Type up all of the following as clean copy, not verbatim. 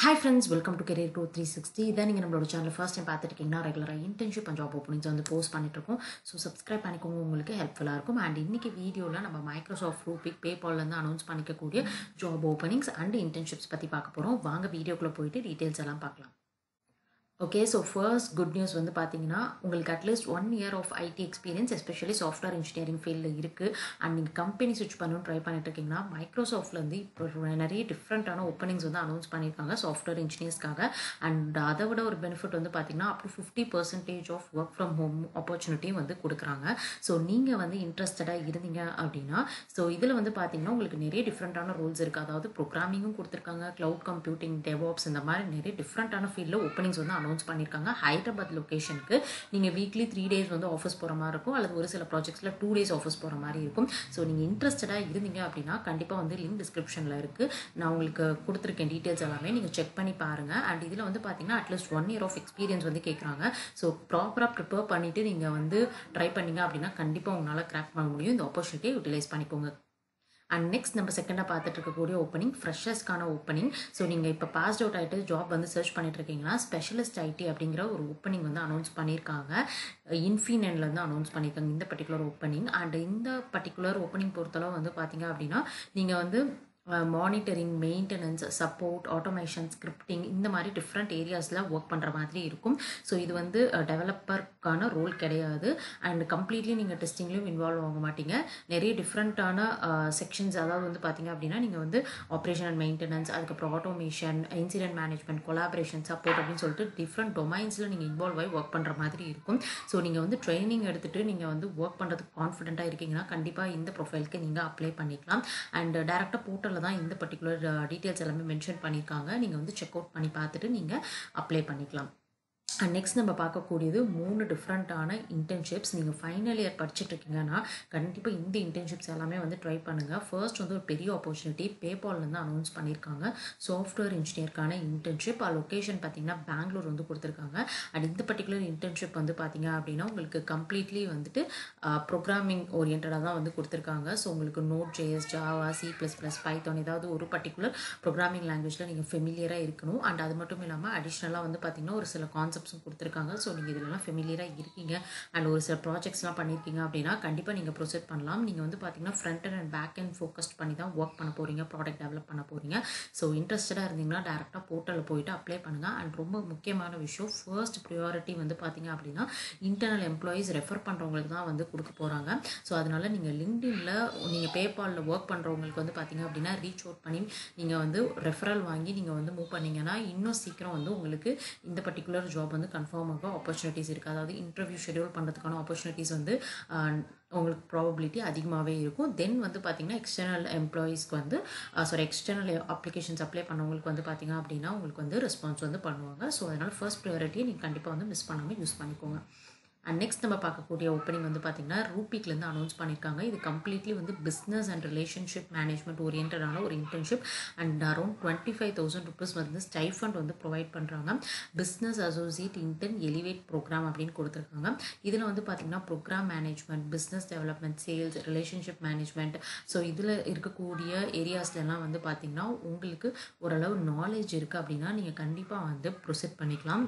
Hi friends, welcome to Career Growth 360. இதான் நீங்கள் நம்மளோட சேனல் ஃபர்ஸ்ட் டைம் பார்த்துருக்கீங்கன்னா ரெகுலராக இன்டர்ன்ஷிப் அண்ட் ஜாப் ஓப்பனிங்ஸ் வந்து போஸ்ட் பண்ணிட்டுருக்கோம். ஸோ சப்ஸ்கிரைப் பண்ணிக்கோங்க, உங்களுக்கு ஹெல்ப்ஃபுல்லாக இருக்கும். அண்ட் இன்றைக்கி வீடியோவில் நம்ம மைக்ரோசாஃப்ட் ரூபிக் பேபால்லேருந்து அனௌன்ஸ் பண்ணிக்கக்கூடிய ஜாப் ஓப்பனிங்ஸ் அண்ட் இன்டர்ன்ஷிப்ஸ் பற்றி பார்க்க போகிறோம். வாங்க வீடியோக்குள்ளே போயிட்டு டீட்டெயில்ஸ் எல்லாம் பார்க்கலாம். Okay, so first good news வந்து பார்த்தீங்கன்னா உங்களுக்கு at least 1 year of IT experience especially software engineering ஃபீல்டில் இருக்குது. அண்ட் நீங்கள் கம்பெனி ஸ்விட்ச் பண்ணணும்னு ட்ரை பண்ணிட்டு இருக்கீங்கன்னா மைக்ரோசாஃப்ட்லேருந்து இப்போ நிறைய டிஃப்ரெண்ட்டான ஓப்பனிங்ஸ் வந்து அனௌன்ஸ் பண்ணியிருக்காங்க சாஃப்ட்வேர் இன்ஜினியர்ஸ்க்காக. அண்ட் அதை விட ஒரு பெனிஃபிட் வந்து பார்த்தீங்கன்னா up to 50% of work from home ஆப்பர்ச்சுனிட்டியும் வந்து கொடுக்குறாங்க. ஸோ நீங்கள் வந்து இன்ட்ரெஸ்டடாக இருந்தீங்க அப்படின்னா ஸோ இதில் வந்து பார்த்தீங்கன்னா உங்களுக்கு நிறைய டிஃப்ரெண்ட்டான ரோல்ஸ் இருக்குது. அதாவது ப்ரோக்ராமிங்கும் கொடுத்துருக்காங்க, க்ளவுட் கம்ப்யூட்டிங், டெவாப்ஸ், இந்த மாதிரி நிறைய டிஃப்ரெண்ட்டான ஃபீல்டில் ஓப்பனிங்ஸ் வந்து அனௌன்ஸ் பண்ணியிருக்காங்க. ஹைதராபாத் லொக்கேஷனுக்கு நீங்கள் வீக்லி 3 days வந்து ஆஃபீஸ் போகிற மாதிரி இருக்கும், அல்லது ஒரு சில ப்ராஜெக்ட்ஸில் 2 days ஆஃபீஸ் போகிற மாதிரி இருக்கும். ஸோ நீங்கள் இன்ட்ரெஸ்டடாக இருந்தீங்க அப்படின்னா கண்டிப்பாக வந்து லிங்க் டிஸ்கிரிப்ஷனில் இருக்குது, நான் உங்களுக்கு கொடுத்துருக்கேன். டீட்டெயில்ஸ் எல்லாமே நீங்கள் செக் பண்ணி பாருங்கள். அண்ட் இதில் வந்து பார்த்தீங்கன்னா அட்லீஸ்ட் 1 இயர் ஆஃப் எக்ஸ்பீரியன்ஸ் வந்து கேட்குறாங்க. ஸோ ப்ராப்பராக ப்ரிப்பேர் பண்ணிவிட்டு நீங்கள் வந்து ட்ரை பண்ணிங்க அப்படின்னா கண்டிப்பாக உங்களால் கிராக் பண்ண முடியும். இந்த ஆப்பர்ச்சுனிட்டியை யூட்டிலைஸ் பண்ணிக்கோங்க. அண்ட் நெக்ஸ்ட் நம்ம செகண்டாக பார்த்துட்டு இருக்கக்கூடிய ஓப்பனிங் ஃப்ரெஷர்ஸ்க்கான ஓப்பனிங். ஸோ நீங்கள் இப்போ பாஸ்ட் அவுட் ஆகிட்டு ஜாப் வந்து சர்ச் பண்ணிட்டு இருக்கீங்கன்னா ஸ்பெஷலிஸ்ட் ஐடி அப்படிங்கிற ஒரு ஓப்பனிங் வந்து அனௌன்ஸ் பண்ணியிருக்காங்க. இன்ஃபினியன்ல வந்து அனௌன்ஸ் பண்ணியிருக்காங்க இந்த பர்டிகுலர் ஓப்பனிங். அண்ட் இந்த பர்டிகுலர் ஓப்பனிங் பொறுத்தளவு வந்து பார்த்தீங்க அப்படின்னா நீங்கள் வந்து monitoring, maintenance, support, automation, scripting, இந்த மாதிரி டிஃப்ரெண்ட் ஏரியாஸில் ஒர்க் பண்ணுற மாதிரி இருக்கும். ஸோ இது வந்து டெவலப்பருக்கான ரோல் கிடையாது. அண்ட் கம்ப்ளீட்லி நீங்கள் டெஸ்டிங்லேயும் இன்வால்வ் ஆக மாட்டீங்க. நிறைய டிஃப்ரெண்ட்டான செக்ஷன்ஸ், அதாவது வந்து பார்த்தீங்க அப்படின்னா நீங்கள் வந்து ஆப்ரேஷன் அண்ட் மெயின்டெனன்ஸ், அதுக்கப்புறம் automation, incident management, collaboration, support அப்படின்னு சொல்லிட்டு டிஃப்ரெண்ட் டொமைன்ஸில் நீங்கள் இன்வால்வ் ஆகி ஒர்க் பண்ணுற மாதிரி இருக்கும். ஸோ நீங்கள் வந்து ட்ரைனிங் எடுத்துகிட்டு நீங்கள் வந்து ஒர்க் பண்ணுறதுக்கு கான்ஃபிடென்ட்டாக இருக்கீங்கன்னா கண்டிப்பாக இந்த ப்ரொஃபைலுக்கு நீங்கள் அப்ளை பண்ணிக்கலாம். அண்ட் டேரெக்டாக போர்ட்டல் தான் இந்த பர்டிகுலர் டீட்டெயில்ஸ் எல்லாமே மென்ஷன் பண்ணியிருக்காங்க. நீங்கள் வந்து செக் அவுட் பண்ணி பார்த்துட்டு நீங்கள் அப்ளை பண்ணிக்கலாம். அண்ட் நெக்ஸ்ட் நம்ம பார்க்கக்கூடியது 3 டிஃப்ரெண்ட்டான இன்டர்ன்ஷிப்ஸ். நீங்கள் ஃபைனல் இயர் படிச்சுட்டு இருக்கீங்கன்னா கண்டிப்பாக இந்த இன்டர்ன்ஷிப்ஸ் எல்லாமே வந்து ட்ரை பண்ணுங்கள். ஃபர்ஸ்ட் வந்து ஒரு பெரிய ஆப்பர்ச்சுனிட்டி பேபால்லேருந்து அனௌன்ஸ் பண்ணியிருக்காங்க சாஃப்ட்வேர் இன்ஜினியருக்கான இன்டர்ன்ஷிப். லொக்கேஷன் பார்த்தீங்கன்னா பெங்களூர் வந்து கொடுத்துருக்காங்க. அண்ட் இந்த பர்டிகுலர் இன்டர்ன்ஷிப் வந்து பார்த்தீங்க அப்படின்னா உங்களுக்கு கம்ப்ளீட்லி வந்துட்டு ப்ரோக்ராமிங் ஓரியன்டாக தான் வந்து கொடுத்துருக்காங்க. ஸோ உங்களுக்கு Node.js, ஜாவா, C++, பைத்தான், ஏதாவது ஒரு பர்டிகுலர் ப்ரோக்ராமிங் லாங்குவேஜில் நீங்கள் ஃபெமிலியராக இருக்கணும். அண்ட் அது மட்டும் இல்லாமல் அடிஷ்னலாக வந்து பார்த்தீங்கன்னா ஒரு சில கான்செப்ட்ஸும் கொடுத்துருக்காங்க. ஸோ நீங்கள் இதெல்லாம் ஃபெமிலியராக இருக்கீங்க அண்ட் ஒரு சில ப்ராஜெக்ட்ஸ்லாம் பண்ணியிருக்கீங்க அப்படின்னா கண்டிப்பாக நீங்கள் ப்ரொசீட் பண்ணலாம். நீங்கள் வந்து பார்த்தீங்கன்னா front and back and focused பண்ணி தான் ஒர்க் பண்ண போகிறீங்க, ப்ராடக்ட் டெவலப் பண்ண போகிறீங்க. ஸோ இன்ட்ரெஸ்டடாக இருந்தீங்கன்னா டேரெக்டாக போர்ட்டலில் போயிட்டு அப்ளை பண்ணுங்கள். அண்ட் ரொம்ப முக்கியமான விஷயம், ஃபர்ஸ்ட் ப்ரியாரிட்டி வந்து பார்த்தீங்க அப்படின்னா இன்டர்னல் எம்ப்ளாயீஸ் ரெஃபர் பண்ணுறவங்களுக்கு தான் வந்து கொடுக்க போகிறாங்க. ஸோ அதனால் நீங்கள் லிங்க்டின்ல நீங்கள் பேபாலில் ஒர்க் பண்ணுறவங்களுக்கு வந்து பார்த்தீங்க அப்படின்னா ரீச் அவுட் பண்ணி நீங்கள் வந்து ரெஃபரல் வாங்கி நீங்கள் வந்து மூவ் பண்ணிங்கன்னா இன்னும் சீக்கிரம் வந்து உங்களுக்கு இந்த பர்டிகுலர் ஜாப் வந்து கன்ஃபார்மாக ஆப்பர்ச்சுனிட்டிஸ் இருக்குது. அதாவது இன்டர்வியூ ஷெடியூல் பண்ணுறதுக்கான ஆப்பர்ச்சுனிட்டிஸ் வந்து உங்களுக்கு ப்ராபபிலிட்டி அதிகமாகவே இருக்கும். தென் வந்து பார்த்தீங்கன்னா எக்ஸ்டர்னல் எம்ப்ளாயீஸ்க்கு வந்து எக்ஸ்டர்னல் அப்ளிகேஷன்ஸ் அப்ளை பண்ணவங்களுக்கு வந்து பார்த்தீங்க அப்படின்னா உங்களுக்கு வந்து ரெஸ்பான்ஸ் வந்து பண்ணுவாங்க. ஸோ அதனால் ஃபர்ஸ்ட் ப்ரையாரிட்டியை நீங்கள் கண்டிப்பாக வந்து மிஸ் பண்ணாமல் யூஸ் பண்ணிக்கோங்க. அண்ட் நெக்ஸ்ட் நம்ம பார்க்கக்கூடிய ஓப்பனிங் வந்து பார்த்தீங்கன்னா ரூபிக்லேருந்து அனௌன்ஸ் பண்ணியிருக்காங்க. இது கம்ப்ளீட்லி வந்து பிஸ்னஸ் அண்ட் ரிலேஷன்ஷிப் மேனேஜ்மெண்ட் ஓரியன்டான ஒரு இன்டர்ன்ஷிப். அண்ட் அரௌண்ட் 25,000 rupees வந்து ஸ்டைஃபண்ட் வந்து ப்ரொவைட் பண்ணுறாங்க. Business associate intern elevate program அப்படின்னு கொடுத்துருக்காங்க. இதில் வந்து பார்த்தீங்கன்னா program management, business development, sales, relationship management, so இதில் இருக்கக்கூடிய ஏரியாஸ்லாம் வந்து பார்த்தீங்கன்னா உங்களுக்கு ஓரளவு நாலேஜ் இருக்குது அப்படின்னா நீங்கள் கண்டிப்பாக வந்து ப்ரொசீட் பண்ணிக்கலாம்.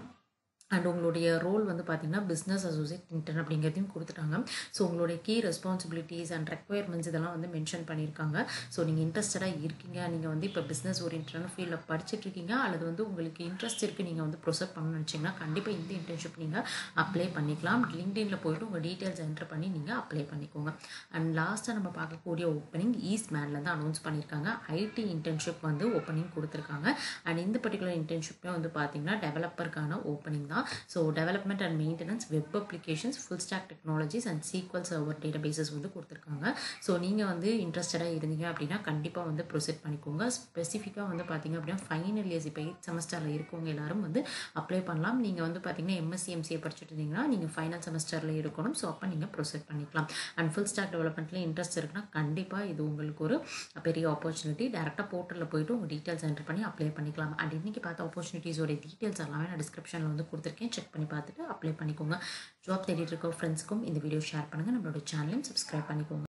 அண்ட் உங்களுடைய ரோல் வந்து பார்த்தீங்கன்னா பிஸ்னஸ் அசோசியேட் இன்டர்ன் அப்படிங்கிறதையும் கொடுத்துட்டாங்க. ஸோ உங்களுடைய கீ ரெஸ்பான்சிபிலிட்டிஸ் அண்ட் ரெக்வயர்மெண்ட்ஸ் இதெல்லாம் வந்து மென்ஷன் பண்ணியிருக்காங்க. ஸோ நீங்கள் இன்ட்ரெஸ்டடாக இருக்கீங்க, நீங்கள் வந்து இப்போ பிஸ்னஸ் ஓரியன்டான ஃபீல்டில் படிச்சுட்டு இருக்கீங்க, அல்லது வந்து உங்களுக்கு இன்ட்ரெஸ்ட் இருக்குது, நீங்கள் வந்து ப்ரொசீட் பண்ணணும்னு நினச்சிங்கன்னா கண்டிப்பாக இந்த இன்டர்ன்ஷிப் நீங்கள் அப்ளை பண்ணிக்கலாம். லிங்க்டின்ல போய்ட்டு உங்கள் டீட்டெயில்ஸ் என்டர் பண்ணி நீங்கள் அப்ளை பண்ணிக்கோங்க. அண்ட் லாஸ்ட்டாக நம்ம பார்க்கக்கூடிய ஓப்பனிங் ஈஸ்ட்மேன்லேருந்து அனௌன்ஸ் பண்ணியிருக்காங்க. ஐடி இன்டர்ன்ஷிப் வந்து ஓப்பனிங் கொடுத்துருக்காங்க. அண்ட் இந்த பர்டிகுலர் இன்டர்ன்ஷிப்பே வந்து பார்த்தீங்கன்னா டெவலப்பருக்கான ஓப்பனிங் தான். So development and maintenance, web applications, full stack technologies and SQL server databases வந்து கொடுத்துருக்காங்க. ஸோ நீங்கள் வந்து இன்ட்ரெஸ்டடாக இருந்தீங்க அப்படின்னா கண்டிப்பாக வந்து ப்ரொசீட் பண்ணிக்கோங்க. ஸ்பெசிஃபிக்காக வந்து பார்த்தீங்க அப்படின்னா ஃபைனல் இயர்ஸ் இப்போ 8th செமஸ்டரில் இருக்கவங்க எல்லாரும் வந்து அப்ளை பண்ணலாம். நீங்கள் வந்து பார்த்தீங்கன்னா MSc MCA படிச்சுட்டு இருந்தீங்கன்னா நீங்கள் ஃபைனல் செமஸ்டரில் இருக்கணும். ஸோ அப்போ நீங்கள் ப்ரொசீட் பண்ணிக்கலாம். அண்ட் ஃபுல் ஸ்டாக் டெவலப்மெண்ட்டில் இன்ட்ரெஸ்ட் இருக்குன்னா கண்டிப்பாக இது உங்களுக்கு ஒரு பெரிய ஆப்பர்ச்சுனிட்டி. டேரெக்டாக போர்ட்டலில் போய்ட்டு உங்கள் டீட்டெயில்ஸ் என்டர் பண்ணி அப்ளை பண்ணிக்கலாம். அண்ட் இன்றைக்கி பார்த்த ஆப்பர்ச்சுனிட்டிஸோட டீட்டெயில்ஸ் எல்லாமே நான் டிஸ்கிரிப்ஷனில் வந்து கொடுத்துருக்கேன். செக் பண்ணி பார்த்துட்டு அப்ளை பண்ணிக்கோங்க. ஜாப் தேடிட்டு இருக்க ஃப்ரெண்ட்ஸ்க்கும் இந்த வீடியோ ஷேர் பண்ணுங்கள். நம்மளோட சேனலையும் சப்ஸ்கிரைப் பண்ணிக்கோங்க.